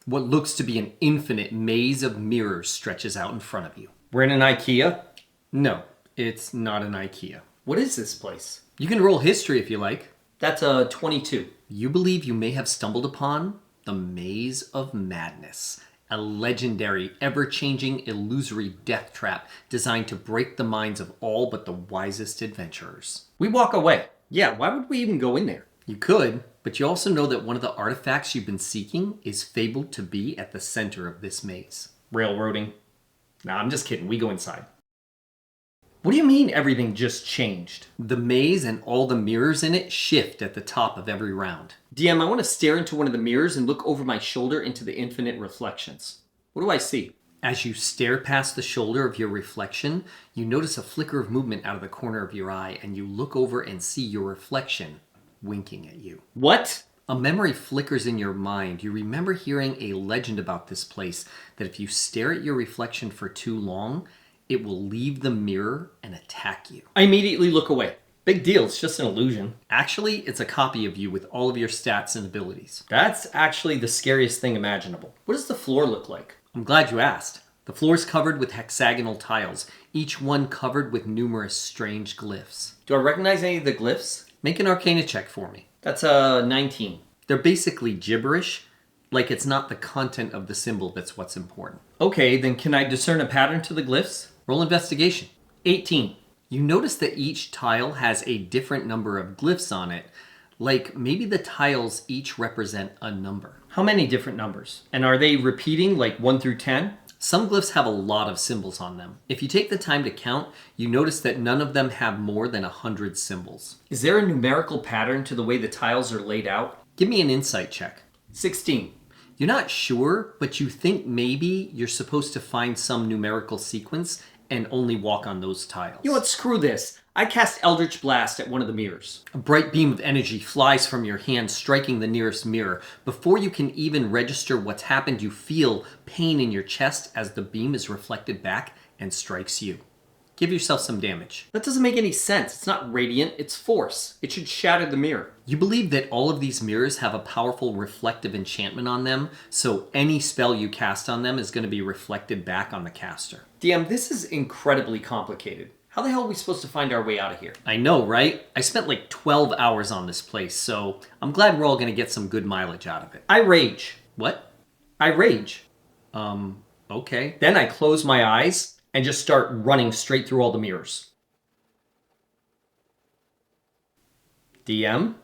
What looks to be an infinite maze of mirrors stretches out in front of you. We're in an IKEA? No, it's not an IKEA. What is this place? You can roll history if you like. That's a 22. You believe you may have stumbled upon the Maze of Madness, a legendary, ever-changing, illusory death trap designed to break the minds of all but the wisest adventurers. We walk away. Yeah, why would we even go in there? You could, but you also know that one of the artifacts you've been seeking is fabled to be at the center of this maze. Railroading. Nah, I'm just kidding. We go inside. What do you mean everything just changed? The maze and all the mirrors in it shift at the top of every round. DM, I want to stare into one of the mirrors and look over my shoulder into the infinite reflections. What do I see? As you stare past the shoulder of your reflection, you notice a flicker of movement out of the corner of your eye, and you look over and see your reflection winking at you. What? A memory flickers in your mind. You remember hearing a legend about this place, that if you stare at your reflection for too long, it will leave the mirror and attack you. I immediately look away. Big deal, it's just an illusion. Actually, it's a copy of you with all of your stats and abilities. That's actually the scariest thing imaginable. What does the floor look like? I'm glad you asked. The floor is covered with hexagonal tiles, each one covered with numerous strange glyphs. Do I recognize any of the glyphs? Make an Arcana check for me. That's a 19. They're basically gibberish, like it's not the content of the symbol that's what's important. Okay, then can I discern a pattern to the glyphs? Roll investigation. 18. You notice that each tile has a different number of glyphs on it, like maybe the tiles each represent a number. How many different numbers? And are they repeating like 1 through 10? Some glyphs have a lot of symbols on them. If you take the time to count, you notice that none of them have more than 100 symbols. Is there a numerical pattern to the way the tiles are laid out? Give me an insight check. 16. You're not sure, but you think maybe you're supposed to find some numerical sequence and only walk on those tiles. You know what? Screw this. I cast Eldritch Blast at one of the mirrors. A bright beam of energy flies from your hand, striking the nearest mirror. Before you can even register what's happened, you feel pain in your chest as the beam is reflected back and strikes you. Give yourself some damage. That doesn't make any sense. It's not radiant, it's force. It should shatter the mirror. You believe that all of these mirrors have a powerful reflective enchantment on them, so any spell you cast on them is going to be reflected back on the caster. DM, this is incredibly complicated. How the hell are we supposed to find our way out of here? I know, right? I spent like 12 hours on this place, so I'm glad we're all going to get some good mileage out of it. I rage. What? I rage. Okay. Then I close my eyes and just start running straight through all the mirrors. DM?